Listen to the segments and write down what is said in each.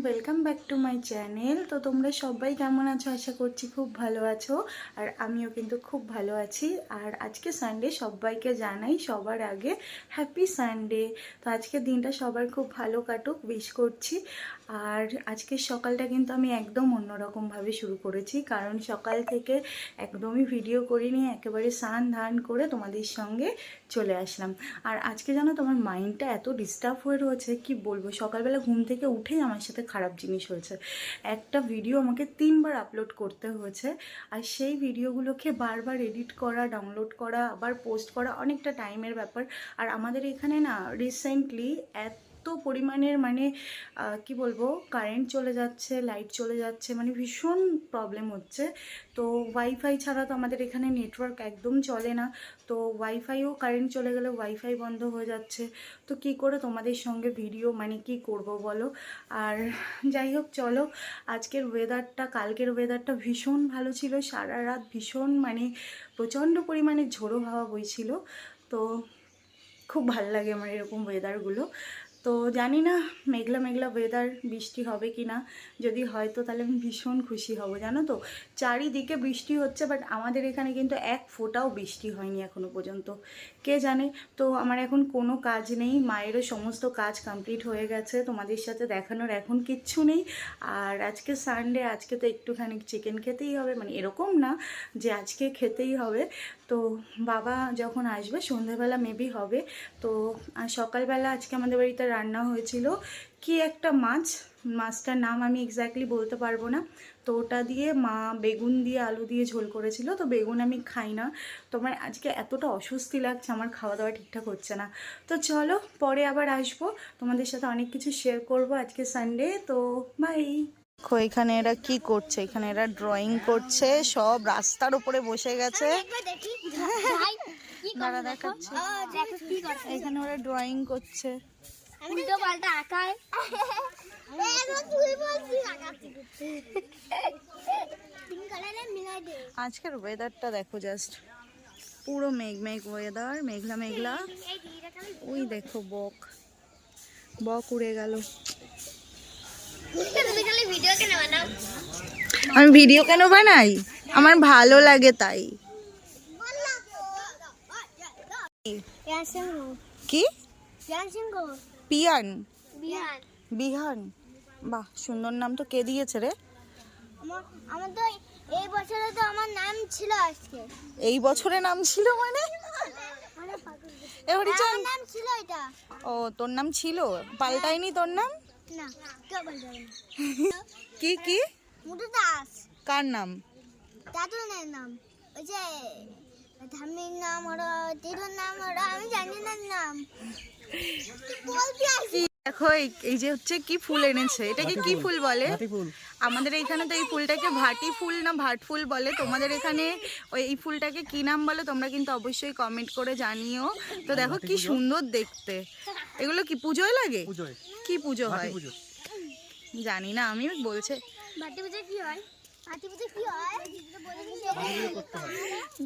Welcome back to my channel. তো তোমরা সবাই কেমন আছো? আশা করছি খুব ভালো আছো, আর আমিও কিন্তু খুব ভালো আছি। আর আজকে সানডে, সবাইকে জানাই সবার আগে হ্যাপি সানডে। তো আজকের দিনটা সবার খুব ভালো কাটুক, উইশ করছি। আর আজকের সকালটা কিন্তু আমি একদম অন্যরকমভাবে শুরু করেছি, কারণ সকাল থেকে একদমই ভিডিও করিনি, একেবারে স্নান ধান করে তোমাদের সঙ্গে চলে আসলাম। আর আজকে জানো তোমার মাইন্ডটা এত ডিস্টার্ব হয়ে রয়েছে, কি বলবো। সকালবেলা ঘুম থেকে উঠেই আমার সাথে খারাপ জিনিস হয়েছে। একটা ভিডিও আমাকে 3বার আপলোড করতে হয়েছে, আর সেই ভিডিওগুলোকে বারবার এডিট করা, ডাউনলোড করা, আবার পোস্ট করা অনেকটা টাইমের ব্যাপার। আর আমাদের এখানে না রিসেন্টলি এত পরিমাণের কি বলবো, কারেন্ট চলে যাচ্ছে, লাইট চলে যাচ্ছে, ভীষণ প্রবলেম হচ্ছে। তো ওয়াইফাই ছাড়া তো আমাদের এখানে নেটওয়ার্ক একদম চলে না। তো ওয়াইফাইও কারেন্ট চলে গেলে ওয়াইফাই বন্ধ হয়ে যাচ্ছে। তো কি করে তোমাদের সঙ্গে ভিডিও কি করব বলো। আর যাই হোক, চলো। আজকের ওয়েদারটা, কালকের ওয়েদারটা ভীষণ ভালো ছিল, সারা রাত ভীষণ প্রচণ্ড পরিমাণে ঝোড়ো হাওয়া বইছিল। তো খুব ভাল লাগে আমার এরকম ওয়েদারগুলো। তো জানি না মেঘলা মেঘলা ওয়েদার, বৃষ্টি হবে কি না। যদি হয় তো তাহলে আমি ভীষণ খুশি হব। জানো তো, চারিদিকে বৃষ্টি হচ্ছে, বাট আমাদের এখানে কিন্তু এক ফোঁটাও বৃষ্টি হয়নি এখনো পর্যন্ত। কে জানে। তো আমার এখন কোনো কাজ নেই, মায়েরও সমস্ত কাজ কমপ্লিট হয়ে গেছে, তোমাদের সাথে দেখানোর এখন কিচ্ছু নেই। আর আজকে সানডে, আজকে তো একটুখানি চিকেন খেতেই হবে, এরকম না যে আজকে খেতেই হবে। তো বাবা যখন আসবে সন্ধ্যেবেলা মেবি হবে। তো সকালবেলা আজকে আমাদের বাড়িতে রান্না হয়েছিল কি একটা মাছটার নাম আমি এক্স্যাক্টলি বলতে পারবো না। তো ওটা দিয়ে মা বেগুন দিয়ে আলু দিয়ে ঝোল করেছিল। তো বেগুন আমি খাই না, তো আজকে এতটা অস্বস্তি লাগছে, আমার খাওয়া দাওয়া ঠিকঠাক হচ্ছে না। তো চলো, পরে আবার আসবো, তোমাদের সাথে অনেক কিছু শেয়ার করব আজকে সানডে। তো বাই। এখানে এরা কি করছে? এখানে এরা ড্রয়িং করছে, সব রাস্তার উপরে বসে গেছে। দাঁড়া দেখাচ্ছি, এখানে ওরা ড্রয়িং করছে। আজকের ওয়েদারটা দেখো, জাস্ট পুরো মেঘ মেঘ ওয়েদার, মেঘলা মেঘলা। ওই দেখো বক উড়ে গেল। আমি ভিডিও কেন বানাই? আমার ভালো লাগে তাই। কি পিয়ান? বিহান? বাহ, সুন্দর নাম তো। কে দিয়েছে রে? আমার তো এই বছরে তো আমার নাম ছিল আজকে। এই বছরে নাম ছিল নাম ছিল এটা। ও, তোর নাম ছিল, পাল্টাইনি তোর নাম? না, কেউ বলবে না। কি কি? মুটু দাস। কার নাম? দাদুনের নাম। ওই যে ধামির নাম, ওরা দিদুর নাম, ওরা আমি জানি না নাম। দেখো এই যে হচ্ছে কি ফুল এনেছে, এটাকে কি ফুল বলে? আমাদের এইখানে তো এই ফুলটাকে ভাটি ফুল না ভাট ফুল বলে। তোমাদের এখানে এই ফুলটাকে কি নাম বলে তোমরা কিন্তু অবশ্যই কমেন্ট করে জানিও। তো দেখো কি সুন্দর দেখতে। এগুলো কি পুজোয় লাগে? কি পুজো হয় জানি না, আমি বলছে।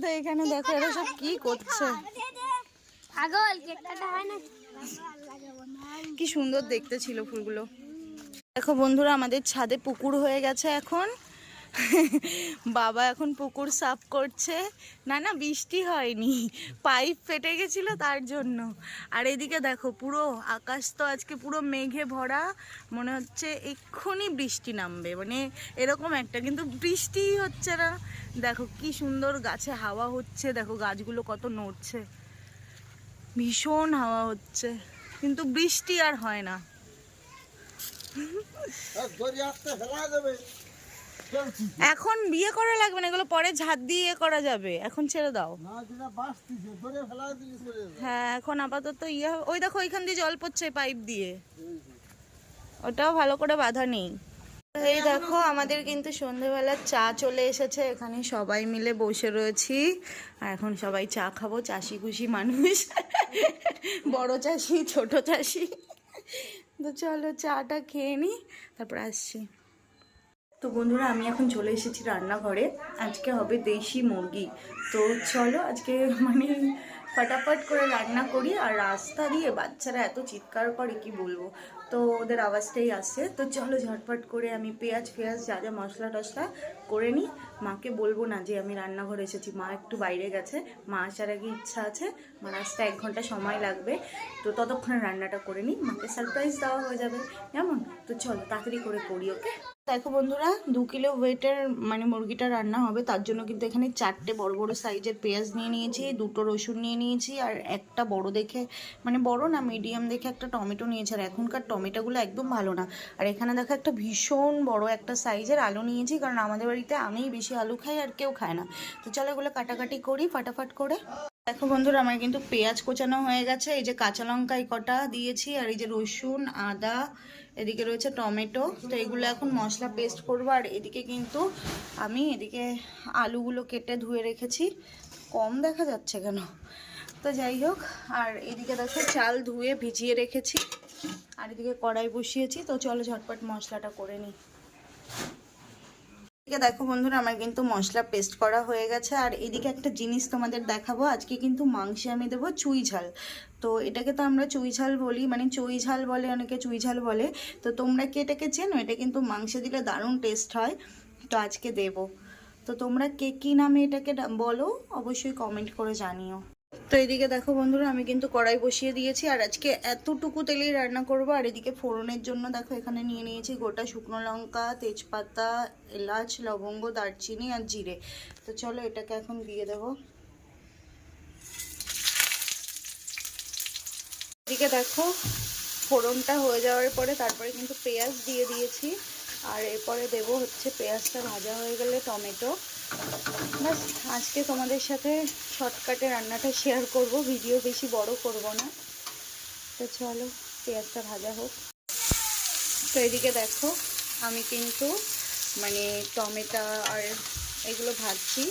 তো এখানে দেখো এরা সব কি করছে, কি সুন্দর দেখতে ছিল ফুলগুলো। দেখো বন্ধুরা, আমাদের ছাদে পুকুর হয়ে গেছে এখন। বাবা এখন পুকুর সাফ করছে। না বৃষ্টি হয়নি, পাইপ ফেটে গেছিল তার জন্য। আর এদিকে দেখো পুরো আকাশ তো আজকে পুরো মেঘে ভরা, মনে হচ্ছে এক্ষুনি বৃষ্টি নামবে, এরকম একটা, কিন্তু বৃষ্টিই হচ্ছে না। দেখো কি সুন্দর গাছে হাওয়া হচ্ছে, দেখো গাছগুলো কত নড়ছে, ভীষণ হাওয়া হচ্ছে, কিন্তু বৃষ্টি আর হয় না। এখন বিয়ে করা লাগবে না, এগুলো পরে ঝাঁট দিয়ে করা যাবে, এখন ছেড়ে দাও। হ্যাঁ, এখন আপাতত ওই দেখো ওইখান দিয়ে জল পড়ছে পাইপ দিয়ে, ওটাও ভালো করে বাঁধা নেই। এই দেখো আমাদের কিন্তু সন্ধ্যেবেলা চা চলে এসেছে, এখানে সবাই মিলে বসে রয়েছি, আর এখন সবাই চা খাবো। চাষি খুশি মানুষ, বড় চাষি ছোট চাষি। তো চলো চাটা খেয়ে নিই, তারপর আসছি। তো বন্ধুরা, আমি এখন চলে এসেছি রান্নাঘরে। আজকে হবে দেশি মুরগি। তো চলো আজকে ফটাফট করে রান্না করি। আর রাস্তা দিয়ে বাচ্চারা এত চিৎকার করে কি বলবো, তো ওদের আওয়াজটাই আসছে। তো চলো ঝটপট করে আমি পেঁয়াজ যা যা মশলা টশলা করে নিই। মাকে বলবো না যে আমি রান্নাঘরে এসেছি, মা একটু বাইরে গেছে, মা আসার আগে ইচ্ছা আছে, মার আসতে 1 ঘন্টা সময় লাগবে, তো ততক্ষণে রান্নাটা করে নিই, মাকে সারপ্রাইজ দেওয়া হয়ে যাবে কেমন। তো চলো তাড়াতাড়ি করে করি, ওকে। দেখো বন্ধুরা, 2 কিলো ওয়েটের মানে মুরগিটা রান্না হবে, তার জন্য কিন্তু এখানে 4টে বড় বড় সাইজের পেঁয়াজ নিয়ে নিয়েছি, 2টো রসুন নিয়ে নিয়েছি, আর একটা বড় দেখে মানে বড় না মিডিয়াম দেখে একটা টমেটো নিয়েছি। আর এখনকার টমেটোগুলো একদম ভালো না। আর এখানে দেখো একটা ভীষণ বড় একটা সাইজের আলু নিয়েছি, কারণ আমাদের বাড়িতে আমিই বেশি আলু খাই আর কেউ খায় না। তো চলো এগুলো কাটাকাটি করি ফাটাফাট করে। দেখো বন্ধুরা, আমার কিন্তু পেঁয়াজ কোচানো হয়ে গেছে, এই যে কাঁচা লঙ্কা কটা দিয়েছি, আর এই যে রসুন আদা, এদিকে রয়েছে টমেটো। তো এগুলো এখন মশলা পেস্ট করবো। আর এদিকে কিন্তু আমি এদিকে আলুগুলো কেটে ধুয়ে রেখেছি, কম দেখা যাচ্ছে কেন, তো যাই হোক। আর এদিকে দেখো চাল ধুয়ে ভিজিয়ে রেখেছি, আর এদিকে কড়াই বসিয়েছি। তো চলো ঝটপট মশলাটা করে নিই। এদিকে দেখো বন্ধুরা, আমার কিন্তু মশলা পেস্ট করা হয়ে গেছে। আর এদিকে একটা জিনিস তোমাদের দেখাবো, আজকে কিন্তু মাংসে আমি দেবো চুই ঝাল। তো এটাকে তো আমরা চুই ঝাল বলি, মানে চুই ঝাল বলে, অনেকে চুই ঝাল বলে। তো তোমরা কি এটাকে চেনো? এটা কিন্তু মাংসে দিলে দারুণ টেস্ট হয়, তো আজকে দেবো। তো তোমরা কে কী নামে এটাকে বলো অবশ্যই কমেন্ট করে জানিও। তো এদিকে দেখো বন্ধুরা, আমি কিন্তু কড়াই বসিয়ে দিয়েছি, আর আজকে এতটুকু তেলেই রান্না করবো। আর এদিকে ফোড়নের জন্য দেখো এখানে নিয়ে নিয়েছি গোটা শুকনো লঙ্কা, তেজপাতা, এলাচ, লবঙ্গ, দারচিনি আর জিরে। তো চলো এটাকে এখন দিয়ে দেবো। এদিকে দেখো ফোড়নটা হয়ে যাওয়ার পরে তারপরে কিন্তু পেঁয়াজ দিয়ে দিয়েছি, আর এরপরে দেবো হচ্ছে পেঁয়াজটা ভাজা হয়ে গেলে টমেটো। বাস আজকে তোমাদের সাথে শর্টকাটে রান্নাটা শেয়ার করব, ভিডিও বেশি বড় করব না। তো চলো পেঁয়াজটা ভাজা হোক। তো এদিকে দেখো আমি কিন্তু মানে টমেটো আর এগুলো ভাজছি।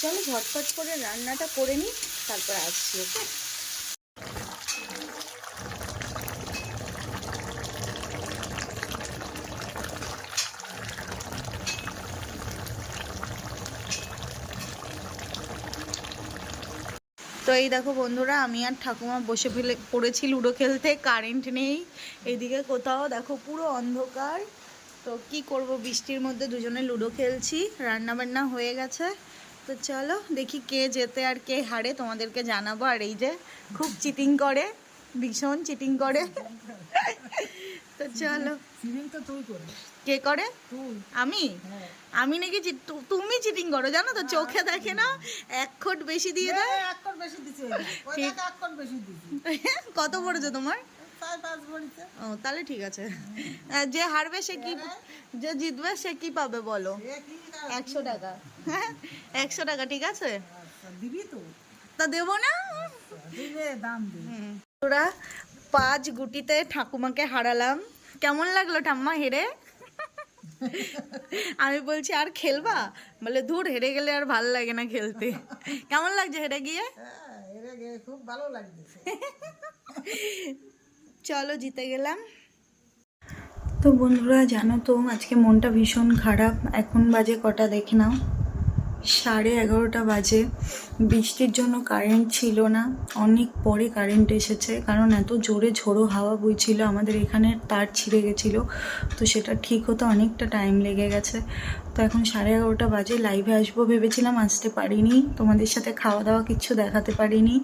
চলো ঝটপট করে রান্নাটা করে নিই, তারপর আসছি, ওকে। তো এই দেখো বন্ধুরা, আমি আর ঠাকুমা বসে পড়েছি লুডো খেলতে, কারেন্ট নেই। এইদিকে কোথাও দেখো পুরো অন্ধকার। তো কি করব, বৃষ্টির মধ্যে দুজনে লুডো খেলছি, রান্না বান্না হয়ে গেছে। তো চলো দেখি কে জেতে আর কে হারে, তোমাদেরকে জানাবো। আর এই যে খুব চিটিং করে, ভীষণ চিটিং করে। তো চলো। কে করে? আমি আমি নাকি তুমি চিটিং করো জানো তো, চোখে দেখে না, 1 কোট বেশি দিয়ে দেয়। কত পড়েছে তোমার? ও তাহলে ঠিক আছে। যে হারবে সে কি, যে জিতবে সে কি পাবে বলো? 100 টাকা। 100 টাকা, ঠিক আছে। তা দেবো না? তোরা 5 গুটিতে ঠাকুমাকে হারালাম। কেমন লাগলো ঠাম্মা হেরে? আমি বলছি আর খেলবা, বলে দূর, হেরে গেলে আর ভালো লাগে না খেলতে। কেমন লাগছে হেরে গিয়ে? খুব ভালো লাগছে। চলো জিতে গেলাম। তো বন্ধুরা জানো তো, আজকে মনটা ভীষণ খারাপ। এখন বাজে কটা দেখে নাও, 11:30 বাজে। বৃষ্টির জন্য কারেন্ট ছিল না, অনেক পরে কারেন্ট এসেছে, কারণ এত জোরে ঝোড়ো হাওয়া বইছিল, আমাদের এখানে তার ছিঁড়ে গেছিলো, তো সেটা ঠিক হতে অনেকটা টাইম লেগে গেছে। তো এখন 11:30 বাজে, লাইভে আসবো ভেবেছিলাম, আসতে পারিনি, তোমাদের সাথে খাওয়া দাওয়া কিছু দেখাতে পারিনি,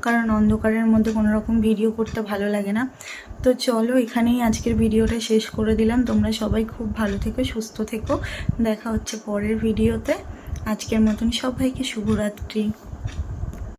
কারণ অন্ধকারের মধ্যে কোনো রকম ভিডিও করতে ভালো লাগে না। তো চলো এখানেই আজকের ভিডিওটা শেষ করে দিলাম। তোমরা সবাই খুব ভালো থেকো, সুস্থ থেকো, দেখা হচ্ছে পরের ভিডিওতে। আজকের মতন সবাইকে শুভরাত্রি।